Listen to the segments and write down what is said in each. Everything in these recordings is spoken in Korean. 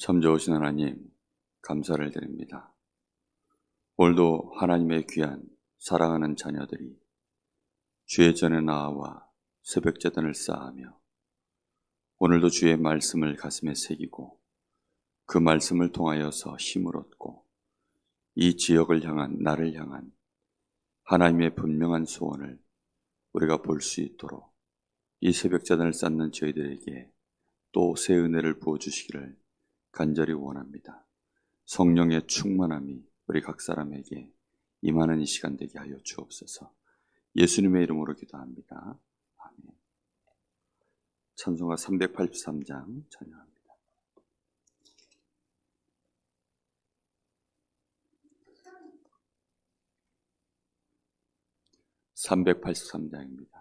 참 좋으신 하나님, 감사를 드립니다. 오늘도 하나님의 귀한 사랑하는 자녀들이 주의 전에 나와 새벽제단을 쌓으며 오늘도 주의 말씀을 가슴에 새기고 그 말씀을 통하여서 힘을 얻고 이 지역을 향한, 나를 향한 하나님의 분명한 소원을 우리가 볼 수 있도록 이 새벽제단을 쌓는 저희들에게 또 새 은혜를 부어주시기를 간절히 원합니다. 성령의 충만함이 우리 각 사람에게 임하는 이 시간 되게 하여 주옵소서. 예수님의 이름으로 기도합니다. 아멘. 찬송가 383장 찬양합니다. 383장입니다.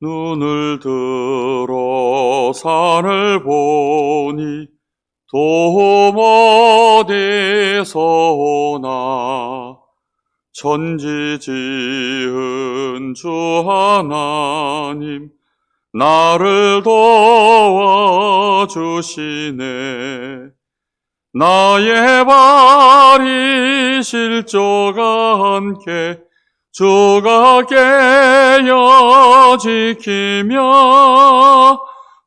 눈을 들어 산을 보니 도움 어디서 오나. 천지 지은 주 하나님 나를 도와주시네. 나의 발이 실족하 않게 주가 깨어 지키며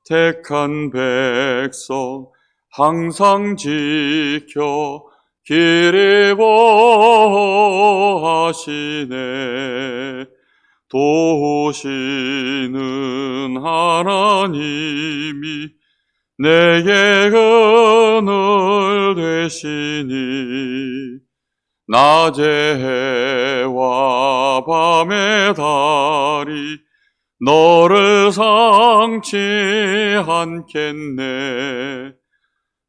택한 백성 항상 지켜 길이 보호하시네. 도우시는 하나님이 내게 그늘 되시니 낮의 해와 밤의 달이 너를 상치 않겠네.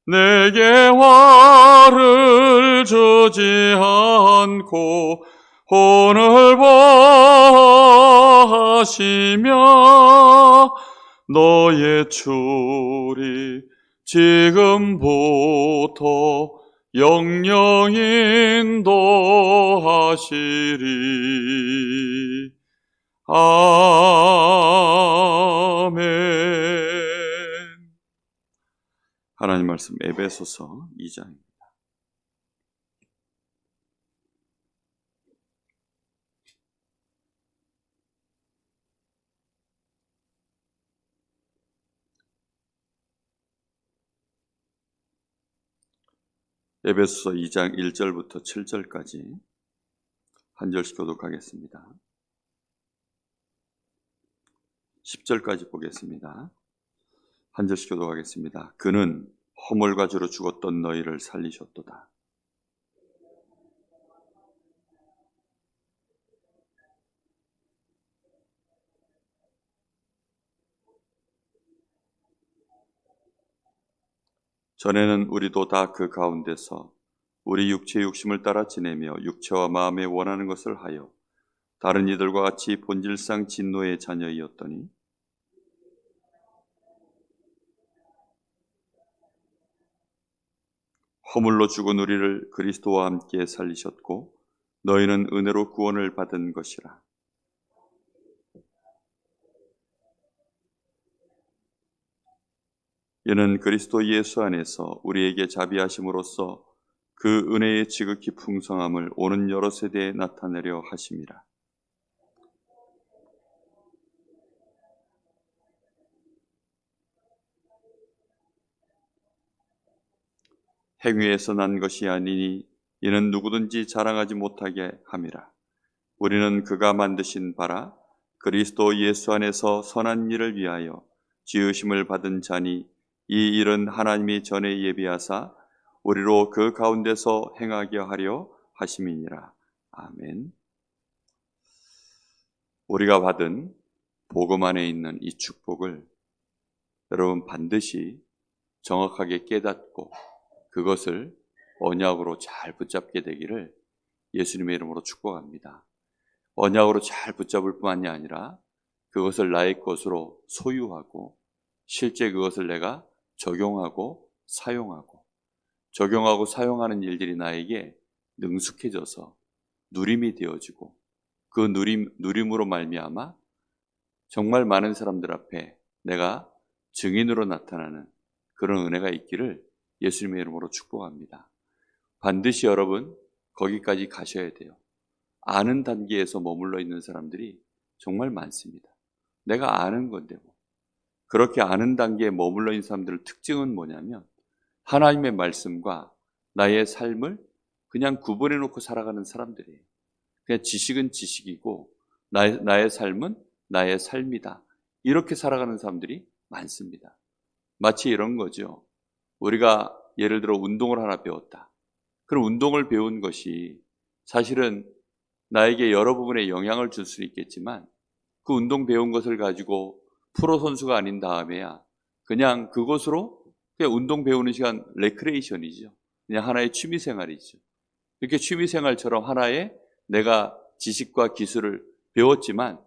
내게 화를 주지 않고 혼을 보하시며 너의 출이 지금부터 영영 인도하시리. 아멘. 하나님 말씀 에베소서 2장입니다. 에베소서 2장 1절부터 7절까지 한 절씩 교독하겠습니다. 10절까지 보겠습니다. 한 절씩 교독하겠습니다. 그는 허물과 죄로 죽었던 너희를 살리셨도다. 전에는 우리도 다 그 가운데서 우리 육체의 욕심을 따라 지내며 육체와 마음에 원하는 것을 하여 다른 이들과 같이 본질상 진노의 자녀이었더니 허물로 죽은 우리를 그리스도와 함께 살리셨고 너희는 은혜로 구원을 받은 것이라. 이는 그리스도 예수 안에서 우리에게 자비하심으로써 그 은혜의 지극히 풍성함을 오는 여러 세대에 나타내려 하심이라. 행위에서 난 것이 아니니 이는 누구든지 자랑하지 못하게 함이라. 우리는 그가 만드신 바라 그리스도 예수 안에서 선한 일을 위하여 지으심을 받은 자니 이 일은 하나님이 전에 예비하사 우리로 그 가운데서 행하게 하려 하심이니라. 아멘. 우리가 받은 복음 안에 있는 이 축복을 여러분 반드시 정확하게 깨닫고 그것을 언약으로 잘 붙잡게 되기를 예수님의 이름으로 축복합니다. 언약으로 잘 붙잡을 뿐만이 아니라 그것을 나의 것으로 소유하고 실제 그것을 내가 적용하고 사용하는 일들이 나에게 능숙해져서 누림이 되어지고 그 누림으로 말미암아 정말 많은 사람들 앞에 내가 증인으로 나타나는 그런 은혜가 있기를 예수님의 이름으로 축복합니다. 반드시 여러분 거기까지 가셔야 돼요. 아는 단계에서 머물러 있는 사람들이 정말 많습니다. 내가 아는 건데 뭐. 그렇게 아는 단계에 머물러 있는 사람들의 특징은 뭐냐면 하나님의 말씀과 나의 삶을 그냥 구분해 놓고 살아가는 사람들이에요. 그냥 지식은 지식이고 나의 삶은 나의 삶이다. 이렇게 살아가는 사람들이 많습니다. 마치 이런 거죠. 우리가 예를 들어 운동을 하나 배웠다. 그럼 운동을 배운 것이 사실은 나에게 여러 부분에 영향을 줄 수 있겠지만 그 운동 배운 것을 가지고 프로 선수가 아닌 다음에야 그냥 그것으로 그냥 운동 배우는 시간 레크레이션이죠. 그냥 하나의 취미 생활이죠. 이렇게 취미 생활처럼 하나의 내가 지식과 기술을 배웠지만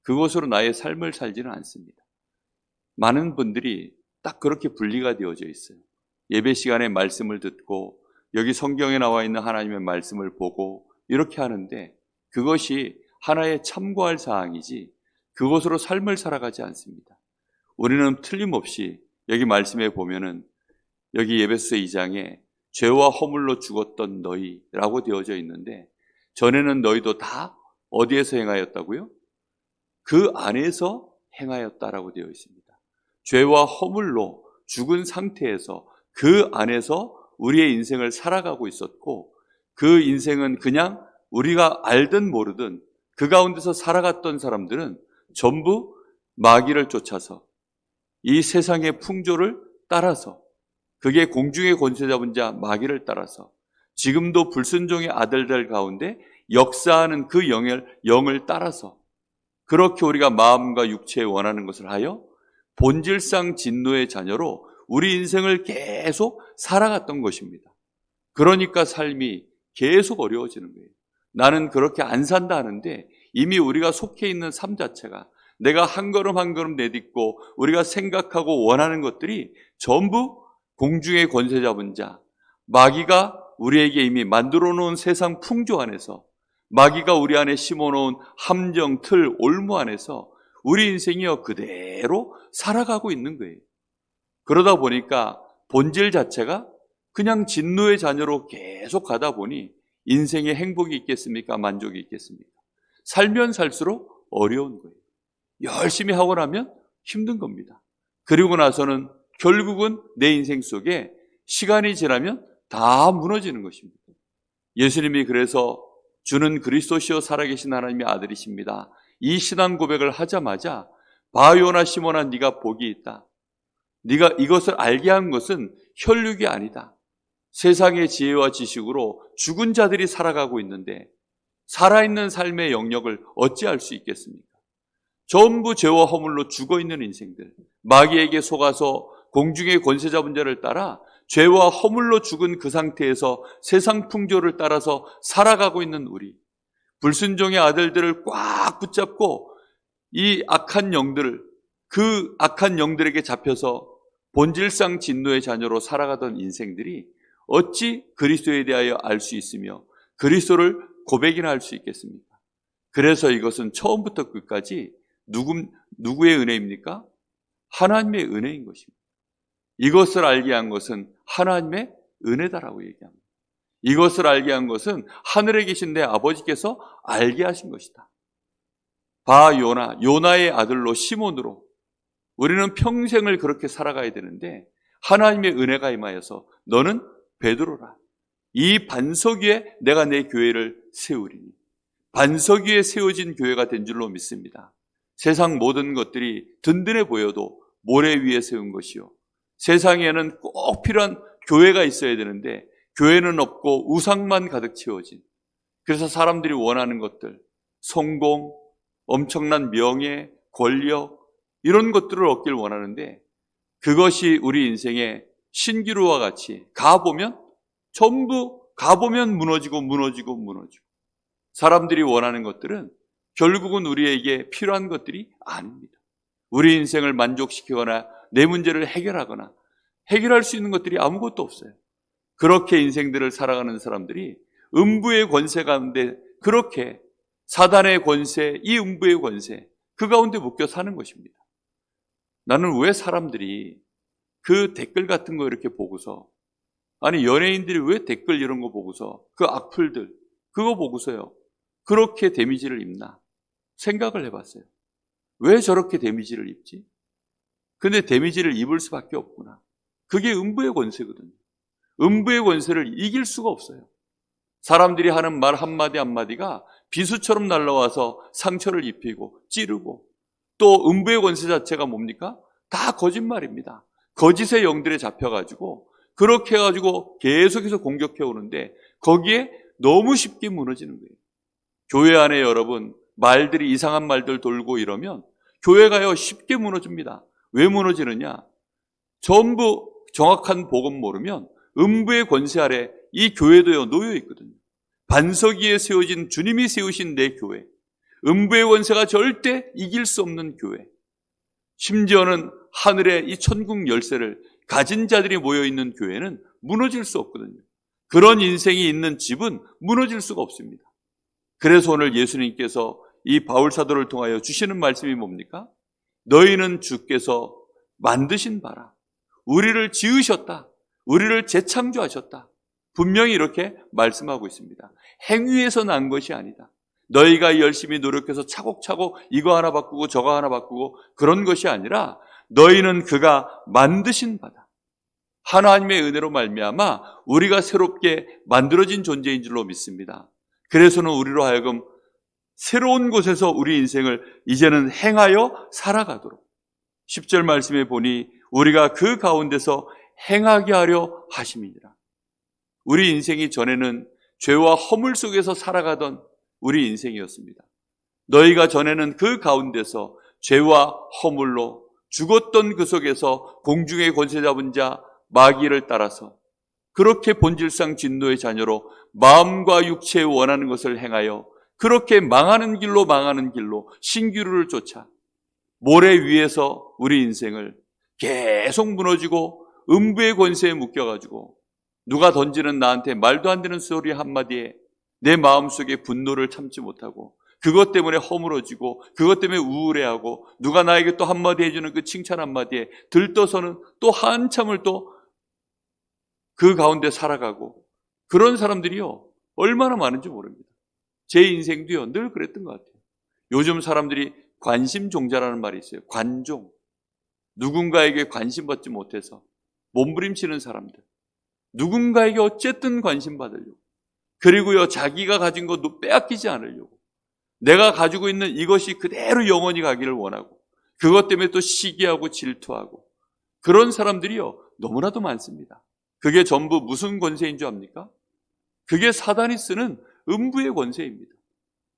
그것으로 나의 삶을 살지는 않습니다. 많은 분들이 딱 그렇게 분리가 되어져 있어요. 예배 시간에 말씀을 듣고 여기 성경에 나와 있는 하나님의 말씀을 보고 이렇게 하는데 그것이 하나의 참고할 사항이지 그것으로 삶을 살아가지 않습니다. 우리는 틀림없이 여기 말씀에 보면은 여기 에베소서 2장에 죄와 허물로 죽었던 너희라고 되어져 있는데 전에는 너희도 다 어디에서 행하였다고요? 그 안에서 행하였다라고 되어 있습니다. 죄와 허물로 죽은 상태에서 그 안에서 우리의 인생을 살아가고 있었고 그 인생은 그냥 우리가 알든 모르든 그 가운데서 살아갔던 사람들은 전부 마귀를 쫓아서 이 세상의 풍조를 따라서 그게 공중의 권세 잡은 자 마귀를 따라서 지금도 불순종의 아들들 가운데 역사하는 그 영을 따라서 그렇게 우리가 마음과 육체에 원하는 것을 하여 본질상 진노의 자녀로 우리 인생을 계속 살아갔던 것입니다. 그러니까 삶이 계속 어려워지는 거예요. 나는 그렇게 안 산다 하는데 이미 우리가 속해 있는 삶 자체가 내가 한 걸음 한 걸음 내딛고 우리가 생각하고 원하는 것들이 전부 공중의 권세 잡은 자, 마귀가 우리에게 이미 만들어 놓은 세상 풍조 안에서 마귀가 우리 안에 심어놓은 함정, 틀, 올무 안에서 우리 인생이요 그대로 살아가고 있는 거예요. 그러다 보니까 본질 자체가 그냥 진노의 자녀로 계속 가다 보니 인생에 행복이 있겠습니까? 만족이 있겠습니까? 살면 살수록 어려운 거예요. 열심히 하고 나면 힘든 겁니다. 그리고 나서는 결국은 내 인생 속에 시간이 지나면 다 무너지는 것입니다. 예수님이 그래서 주는 그리스도시요 살아계신 하나님의 아들이십니다. 이 신앙 고백을 하자마자 바요나 시몬아 네가 복이 있다. 네가 이것을 알게 한 것은 혈육이 아니다. 세상의 지혜와 지식으로 죽은 자들이 살아가고 있는데 살아있는 삶의 영역을 어찌할 수 있겠습니까? 전부 죄와 허물로 죽어있는 인생들, 마귀에게 속아서 공중의 권세 잡은 자를 따라 죄와 허물로 죽은 그 상태에서 세상 풍조를 따라서 살아가고 있는 우리, 불순종의 아들들을 꽉 붙잡고 이 악한 영들을 그 악한 영들에게 잡혀서 본질상 진노의 자녀로 살아가던 인생들이 어찌 그리스도에 대하여 알 수 있으며 그리스도를 고백이나 할 수 있겠습니까? 그래서 이것은 처음부터 끝까지 누구의 은혜입니까? 하나님의 은혜인 것입니다. 이것을 알게 한 것은 하나님의 은혜다라고 얘기합니다. 이것을 알게 한 것은 하늘에 계신 내 아버지께서 알게 하신 것이다. 요나의 아들로 시몬으로 우리는 평생을 그렇게 살아가야 되는데 하나님의 은혜가 임하여서 너는 베드로라. 이 반석 위에 내가 내 교회를 세우리니. 반석 위에 세워진 교회가 된 줄로 믿습니다. 세상 모든 것들이 든든해 보여도 모래 위에 세운 것이요. 세상에는 꼭 필요한 교회가 있어야 되는데 교회는 없고 우상만 가득 채워진. 그래서 사람들이 원하는 것들, 성공, 엄청난 명예, 권력 이런 것들을 얻길 원하는데 그것이 우리 인생의 신기루와 같이 전부 가보면 무너지고 사람들이 원하는 것들은 결국은 우리에게 필요한 것들이 아닙니다. 우리 인생을 만족시키거나 내 문제를 해결하거나 해결할 수 있는 것들이 아무것도 없어요. 그렇게 인생들을 살아가는 사람들이 음부의 권세 가운데 그렇게 사단의 권세, 이 음부의 권세, 그 가운데 묶여 사는 것입니다. 나는 왜 사람들이 그 댓글 같은 거 이렇게 보고서, 아니 연예인들이 왜 댓글 이런 거 보고서 그 악플들 그거 보고서요 그렇게 데미지를 입나 생각을 해봤어요. 왜 저렇게 데미지를 입지? 근데 데미지를 입을 수밖에 없구나. 그게 음부의 권세거든요. 음부의 권세를 이길 수가 없어요. 사람들이 하는 말 한마디 한마디가 비수처럼 날라와서 상처를 입히고 찌르고, 또 음부의 권세 자체가 뭡니까? 다 거짓말입니다. 거짓의 영들에 잡혀가지고 그렇게 해가지고 계속해서 공격해 오는데 거기에 너무 쉽게 무너지는 거예요. 교회 안에 여러분 말들이 이상한 말들 돌고 이러면 교회가요 쉽게 무너집니다. 왜 무너지느냐? 전부 정확한 복음 모르면 음부의 권세 아래 이 교회도요 놓여 있거든요. 반석 위에 세워진 주님이 세우신 내 교회, 음부의 권세가 절대 이길 수 없는 교회, 심지어는 하늘의 이 천국 열쇠를 가진 자들이 모여있는 교회는 무너질 수 없거든요. 그런 인생이 있는 집은 무너질 수가 없습니다. 그래서 오늘 예수님께서 이 바울 사도를 통하여 주시는 말씀이 뭡니까? 너희는 주께서 만드신 바라, 우리를 지으셨다, 우리를 재창조하셨다, 분명히 이렇게 말씀하고 있습니다. 행위에서 난 것이 아니다. 너희가 열심히 노력해서 차곡차곡 이거 하나 바꾸고 저거 하나 바꾸고 그런 것이 아니라 너희는 그가 만드신 바다. 하나님의 은혜로 말미암아 우리가 새롭게 만들어진 존재인 줄로 믿습니다. 그래서는 우리로 하여금 새로운 곳에서 우리 인생을 이제는 행하여 살아가도록, 10절 말씀에 보니 우리가 그 가운데서 행하게 하려 하심이니라. 우리 인생이 전에는 죄와 허물 속에서 살아가던 우리 인생이었습니다. 너희가 전에는 그 가운데서 죄와 허물로 죽었던 그 속에서 공중의 권세 잡은 자 마귀를 따라서 그렇게 본질상 진노의 자녀로 마음과 육체에 원하는 것을 행하여 그렇게 망하는 길로 신기루를 쫓아 모래 위에서 우리 인생을 계속 무너지고 음부의 권세에 묶여가지고 누가 던지는 나한테 말도 안 되는 소리 한마디에 내 마음속에 분노를 참지 못하고 그것 때문에 허물어지고 그것 때문에 우울해하고 누가 나에게 또 한마디 해주는 그 칭찬 한마디에 들떠서는 또 한참을 또 그 가운데 살아가고, 그런 사람들이요 얼마나 많은지 모릅니다. 제 인생도요 늘 그랬던 것 같아요. 요즘 사람들이 관심종자라는 말이 있어요. 관종. 누군가에게 관심 받지 못해서 몸부림치는 사람들, 누군가에게 어쨌든 관심 받으려고, 그리고요 자기가 가진 것도 빼앗기지 않으려고, 내가 가지고 있는 이것이 그대로 영원히 가기를 원하고, 그것 때문에 또 시기하고 질투하고, 그런 사람들이요 너무나도 많습니다. 그게 전부 무슨 권세인 줄 압니까? 그게 사단이 쓰는 음부의 권세입니다.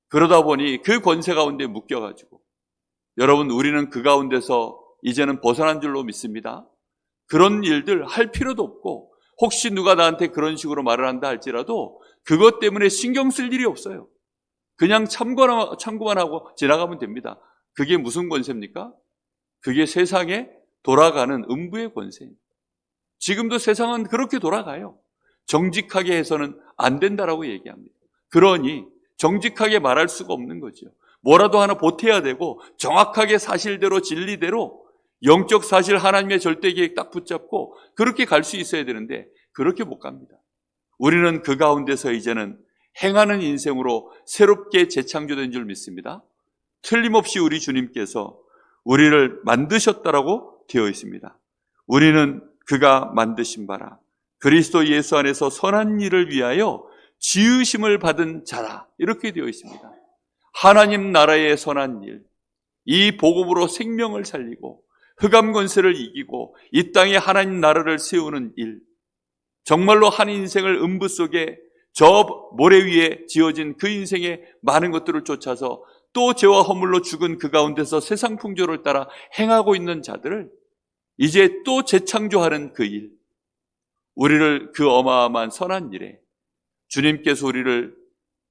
그러다 보니 그 권세 가운데 묶여가지고, 여러분 우리는 그 가운데서 이제는 벗어난 줄로 믿습니다. 그런 일들 할 필요도 없고, 혹시 누가 나한테 그런 식으로 말을 한다 할지라도 그것 때문에 신경 쓸 일이 없어요. 그냥 참고만 하고 지나가면 됩니다. 그게 무슨 권세입니까? 그게 세상에 돌아가는 음부의 권세입니다. 지금도 세상은 그렇게 돌아가요. 정직하게 해서는 안 된다라고 얘기합니다. 그러니 정직하게 말할 수가 없는 거죠. 뭐라도 하나 보태야 되고 정확하게 사실대로 진리대로 영적 사실 하나님의 절대 계획 딱 붙잡고 그렇게 갈 수 있어야 되는데 그렇게 못 갑니다. 우리는 그 가운데서 이제는 행하는 인생으로 새롭게 재창조된 줄 믿습니다. 틀림없이 우리 주님께서 우리를 만드셨다라고 되어 있습니다. 우리는 그가 만드신 바라, 그리스도 예수 안에서 선한 일을 위하여 지으심을 받은 자라, 이렇게 되어 있습니다. 하나님 나라의 선한 일, 이 복음으로 생명을 살리고 흑암 권세를 이기고 이 땅에 하나님 나라를 세우는 일, 정말로 한 인생을 음부 속에 저 모래 위에 지어진 그 인생의 많은 것들을 쫓아서 또 죄와 허물로 죽은 그 가운데서 세상 풍조를 따라 행하고 있는 자들을 이제 또 재창조하는 그 일, 우리를 그 어마어마한 선한 일에 주님께서 우리를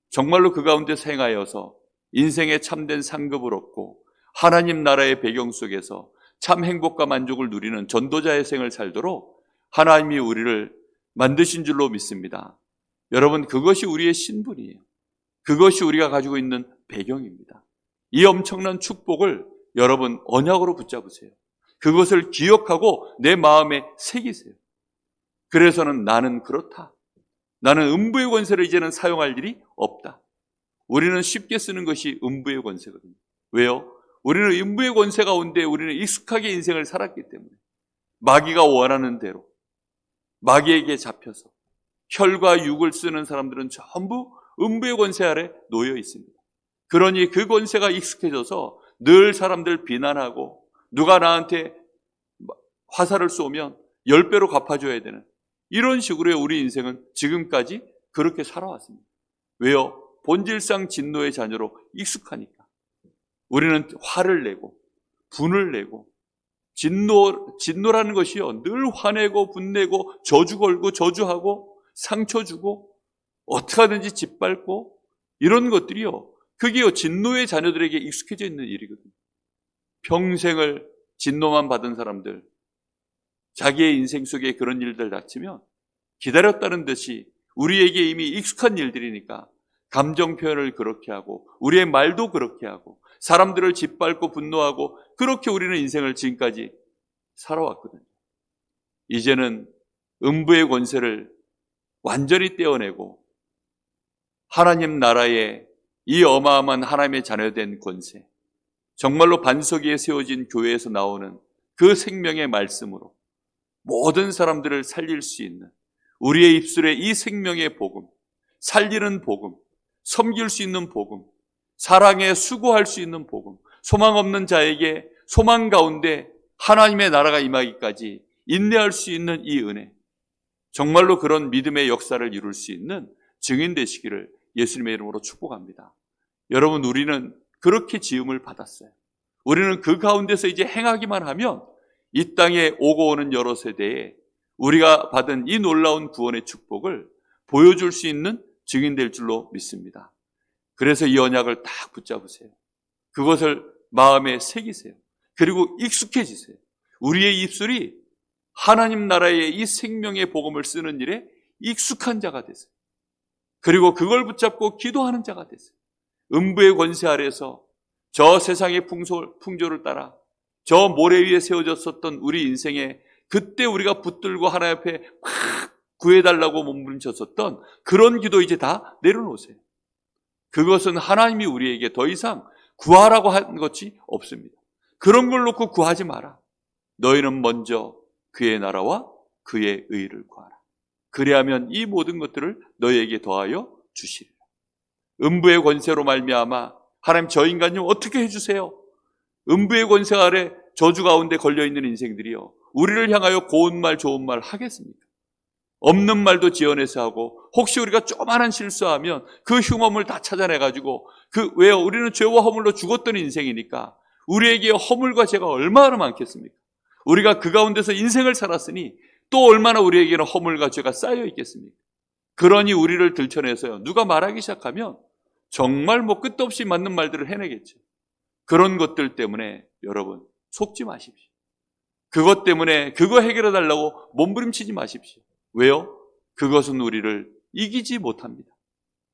정말로 그 가운데서 행하여서 인생의 참된 상급을 얻고 하나님 나라의 배경 속에서 참 행복과 만족을 누리는 전도자의 생을 살도록 하나님이 우리를 만드신 줄로 믿습니다. 여러분, 그것이 우리의 신분이에요. 그것이 우리가 가지고 있는 배경입니다. 이 엄청난 축복을 여러분 언약으로 붙잡으세요. 그것을 기억하고 내 마음에 새기세요. 그래서는 나는 그렇다. 나는 음부의 권세를 이제는 사용할 일이 없다. 우리는 쉽게 쓰는 것이 음부의 권세거든요. 왜요? 우리는 음부의 권세 가운데 우리는 익숙하게 인생을 살았기 때문에 마귀가 원하는 대로 마귀에게 잡혀서 혈과 육을 쓰는 사람들은 전부 음부의 권세 아래 놓여 있습니다. 그러니 그 권세가 익숙해져서 늘 사람들 비난하고 누가 나한테 화살을 쏘면 10배로 갚아줘야 되는 이런 식으로 우리 인생은 지금까지 그렇게 살아왔습니다. 왜요? 본질상 진노의 자녀로 익숙하니까. 우리는 화를 내고 분을 내고 진노라는 것이요, 늘 화내고 분내고 저주 걸고 저주하고 상처 주고 어떻게 하든지 짓밟고 이런 것들이요, 그게요 진노의 자녀들에게 익숙해져 있는 일이거든요. 평생을 진노만 받은 사람들, 자기의 인생 속에 그런 일들 닥치면 기다렸다는 듯이 우리에게 이미 익숙한 일들이니까 감정 표현을 그렇게 하고 우리의 말도 그렇게 하고 사람들을 짓밟고 분노하고 그렇게 우리는 인생을 지금까지 살아왔거든요. 이제는 음부의 권세를 완전히 떼어내고 하나님 나라의 이 어마어마한 하나님의 자녀된 권세, 정말로 반석 위에 세워진 교회에서 나오는 그 생명의 말씀으로 모든 사람들을 살릴 수 있는 우리의 입술에 이 생명의 복음, 살리는 복음, 섬길 수 있는 복음, 사랑에 수고할 수 있는 복음, 소망 없는 자에게 소망 가운데 하나님의 나라가 임하기까지 인내할 수 있는 이 은혜, 정말로 그런 믿음의 역사를 이룰 수 있는 증인 되시기를 예수님의 이름으로 축복합니다. 여러분, 우리는 그렇게 지음을 받았어요. 우리는 그 가운데서 이제 행하기만 하면 이 땅에 오고 오는 여러 세대에 우리가 받은 이 놀라운 구원의 축복을 보여줄 수 있는 증인 될 줄로 믿습니다. 그래서 이 언약을 딱 붙잡으세요. 그것을 마음에 새기세요. 그리고 익숙해지세요. 우리의 입술이 하나님 나라의 이 생명의 복음을 쓰는 일에 익숙한 자가 되세요. 그리고 그걸 붙잡고 기도하는 자가 되세요. 음부의 권세 아래서 저 세상의 풍조를 따라 저 모래 위에 세워졌었던 우리 인생에 그때 우리가 붙들고 하나님 앞에 막 구해달라고 몸부림쳤었던 그런 기도 이제 다 내려놓으세요. 그것은 하나님이 우리에게 더 이상 구하라고 한 것이 없습니다. 그런 걸 놓고 구하지 마라. 너희는 먼저 그의 나라와 그의 의를 구하라. 그리하면 이 모든 것들을 너희에게 더하여 주시리라. 음부의 권세로 말미암아 하나님 저 인간 좀 어떻게 해주세요. 음부의 권세 아래 저주 가운데 걸려있는 인생들이요, 우리를 향하여 고운 말 좋은 말 하겠습니까? 없는 말도 지어내서 하고, 혹시 우리가 조그마한 실수하면 그 흉엄을 다 찾아내가지고, 왜요? 우리는 죄와 허물로 죽었던 인생이니까 우리에게 허물과 죄가 얼마나 많겠습니까? 우리가 그 가운데서 인생을 살았으니 또 얼마나 우리에게는 허물과 죄가 쌓여 있겠습니까? 그러니 우리를 들춰내서요, 누가 말하기 시작하면 정말 끝도 없이 맞는 말들을 해내겠죠. 그런 것들 때문에 여러분 속지 마십시오. 그것 때문에 그거 해결해 달라고 몸부림치지 마십시오. 왜요? 그것은 우리를 이기지 못합니다.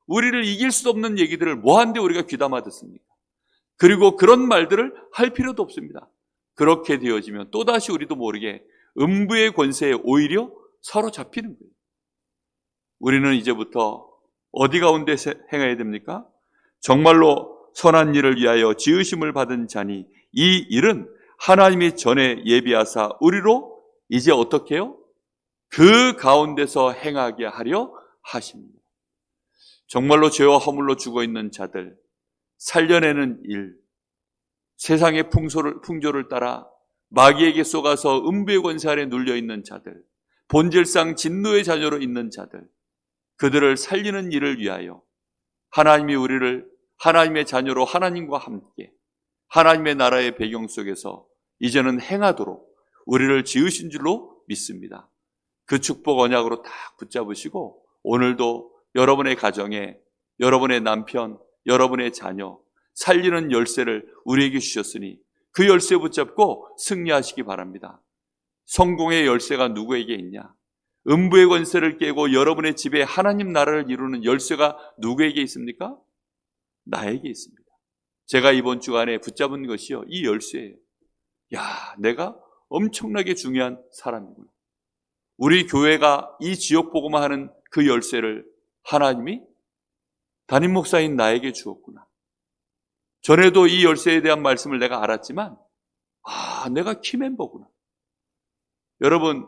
우리를 이길 수 없는 얘기들을 뭐한데 우리가 귀담아 듣습니까? 그리고 그런 말들을 할 필요도 없습니다. 그렇게 되어지면 또다시 우리도 모르게 음부의 권세에 오히려 사로잡히는 거예요. 우리는 이제부터 어디 가운데 행해야 됩니까? 정말로 선한 일을 위하여 지으심을 받은 자니 이 일은 하나님이 전에 예비하사 우리로 이제 어떻게 해요? 그 가운데서 행하게 하려 하십니다. 정말로 죄와 허물로 죽어있는 자들, 살려내는 일, 세상의 풍조를 따라 마귀에게 속아서 음부의 권세 아래 눌려있는 자들, 본질상 진노의 자녀로 있는 자들, 그들을 살리는 일을 위하여 하나님이 우리를 하나님의 자녀로 하나님과 함께 하나님의 나라의 배경 속에서 이제는 행하도록 우리를 지으신 줄로 믿습니다. 그 축복 언약으로 딱 붙잡으시고 오늘도 여러분의 가정에 여러분의 남편, 여러분의 자녀 살리는 열쇠를 우리에게 주셨으니 그 열쇠 붙잡고 승리하시기 바랍니다. 성공의 열쇠가 누구에게 있냐? 음부의 권세를 깨고 여러분의 집에 하나님 나라를 이루는 열쇠가 누구에게 있습니까? 나에게 있습니다. 제가 이번 주간에 붙잡은 것이요, 이 열쇠예요. 야, 내가 엄청나게 중요한 사람이구나. 우리 교회가 이 지역 복음화 하는 그 열쇠를 하나님이 담임 목사인 나에게 주었구나. 전에도 이 열쇠에 대한 말씀을 내가 알았지만, 내가 키멤버구나. 여러분,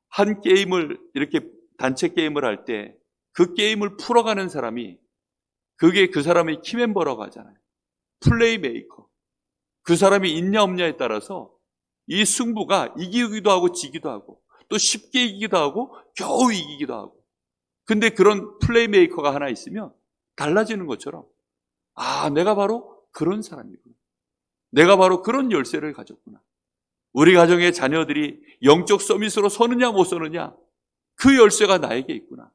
한 게임을, 이렇게 단체 게임을 할 때 그 게임을 풀어가는 사람이, 그게 그 사람의 키멤버라고 하잖아요. 플레이메이커. 그 사람이 있냐 없냐에 따라서 이 승부가 이기기도 하고 지기도 하고, 또 쉽게 이기기도 하고 겨우 이기기도 하고. 근데 그런 플레이메이커가 하나 있으면 달라지는 것처럼, 내가 바로 그런 사람이구나. 내가 바로 그런 열쇠를 가졌구나. 우리 가정의 자녀들이 영적 서밋으로 서느냐 못 서느냐, 그 열쇠가 나에게 있구나.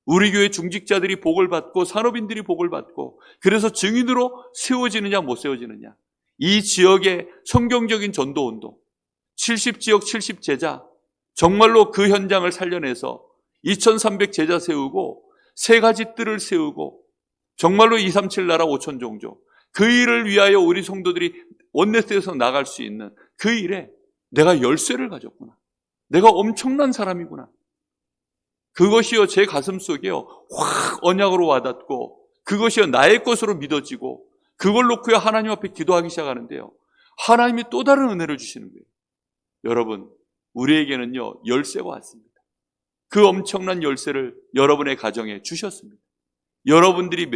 우리 교회 중직자들이 복을 받고 산업인들이 복을 받고, 그래서 증인으로 세워지느냐 못 세워지느냐, 이 지역의 성경적인 전도운동, 70지역 70제자, 정말로 그 현장을 살려내서 2300 제자 세우고 3가지 뜰을 세우고, 정말로 237 나라 5천 종족, 그 일을 위하여 우리 성도들이 원네스에서 나갈 수 있는 그 일에 내가 열쇠를 가졌구나. 내가 엄청난 사람이구나. 그것이요, 제 가슴 속에요, 확 언약으로 와닿고, 그것이요, 나의 것으로 믿어지고, 그걸 놓고요, 하나님 앞에 기도하기 시작하는데요, 하나님이 또 다른 은혜를 주시는 거예요. 여러분, 우리에게는요, 열쇠가 왔습니다. 그 엄청난 열쇠를 여러분의 가정에 주셨습니다. 여러분들이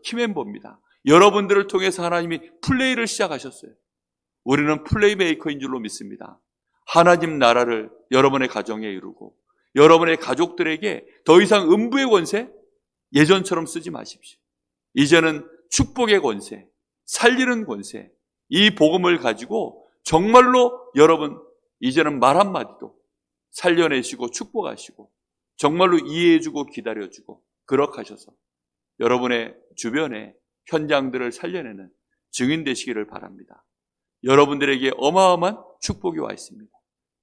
키멤버입니다. 여러분들을 통해서 하나님이 플레이를 시작하셨어요. 우리는 플레이메이커인 줄로 믿습니다. 하나님 나라를 여러분의 가정에 이루고, 여러분의 가족들에게 더 이상 음부의 권세 예전처럼 쓰지 마십시오. 이제는 축복의 권세, 살리는 권세, 이 복음을 가지고 정말로 여러분 이제는 말 한마디도 살려내시고 축복하시고, 정말로 이해해주고 기다려주고 그렇게 하셔서 여러분의 주변에 현장들을 살려내는 증인 되시기를 바랍니다. 여러분들에게 어마어마한 축복이 와 있습니다.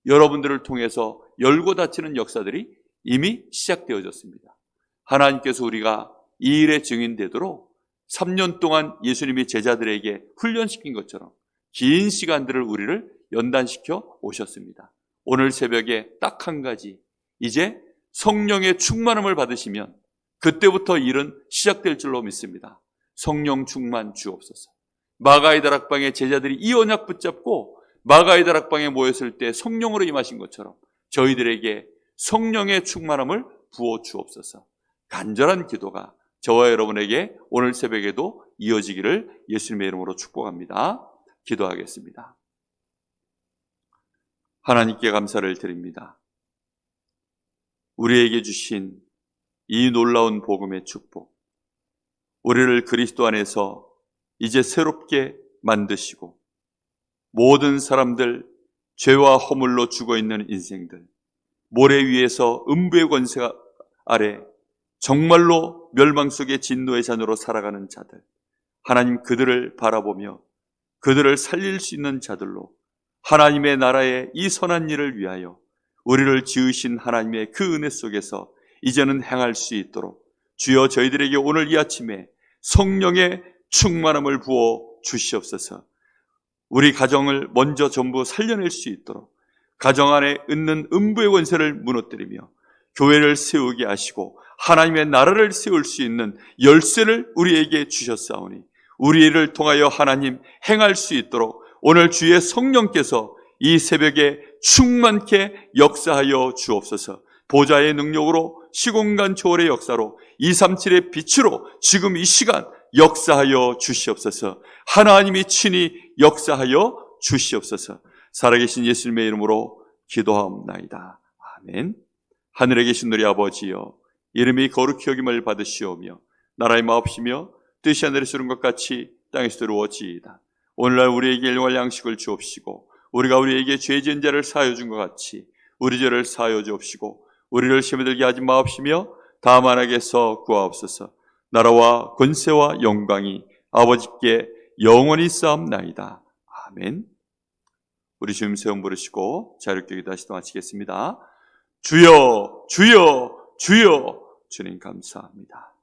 여러분들을 통해서 열고 닫히는 역사들이 이미 시작되어졌습니다. 하나님께서 우리가 이 일의 증인되도록 3년 동안 예수님이 제자들에게 훈련시킨 것처럼 긴 시간들을 우리를 연단시켜 오셨습니다. 오늘 새벽에 딱 한 가지, 이제 성령의 충만함을 받으시면 그때부터 일은 시작될 줄로 믿습니다. 성령 충만 주옵소서. 마가의 다락방의 제자들이 이 언약 붙잡고 마가의 다락방에 모였을 때 성령으로 임하신 것처럼 저희들에게 성령의 충만함을 부어 주옵소서. 간절한 기도가 저와 여러분에게 오늘 새벽에도 이어지기를 예수님의 이름으로 축복합니다. 기도하겠습니다. 하나님께 감사를 드립니다. 우리에게 주신 이 놀라운 복음의 축복, 우리를 그리스도 안에서 이제 새롭게 만드시고, 모든 사람들, 죄와 허물로 죽어있는 인생들, 모래 위에서 음부의 권세 아래 정말로 멸망 속의 진노의 잔으로 살아가는 자들, 하나님 그들을 바라보며 그들을 살릴 수 있는 자들로 하나님의 나라의 이 선한 일을 위하여 우리를 지으신 하나님의 그 은혜 속에서 이제는 행할 수 있도록 주여 저희들에게 오늘 이 아침에 성령의 충만함을 부어 주시옵소서. 우리 가정을 먼저 전부 살려낼 수 있도록 가정 안에 있는 음부의 권세를 무너뜨리며 교회를 세우게 하시고 하나님의 나라를 세울 수 있는 열쇠를 우리에게 주셨사오니 우리를 통하여 하나님 행할 수 있도록 오늘 주의 성령께서 이 새벽에 충만케 역사하여 주옵소서. 보좌의 능력으로 시공간 초월의 역사로 237의 빛으로 지금 이 시간 역사하여 주시옵소서. 하나님이 친히 역사하여 주시옵소서. 살아계신 예수님의 이름으로 기도하옵나이다. 아멘. 하늘에 계신 우리 아버지여, 이름이 거룩히 여김을 받으시오며 나라의 마옵시며 뜻이 하늘에서 이룬 것 같이 땅에서 이루어지이다. 오늘날 우리에게 일용할 양식을 주옵시고 우리가 우리에게 죄 지은 자를 사하여 준 것 같이 우리 죄를 사하여 주옵시고 우리를 시험에 들게 하지 마옵시며 다만 악에서 구하옵소서. 나라와 권세와 영광이 아버지께 영원히 쌓옵나이다. 아멘. 우리 주님 세움 부르시고 자유롭게 기도하시도록 마치겠습니다. 주여 주여 주여. 주님 감사합니다.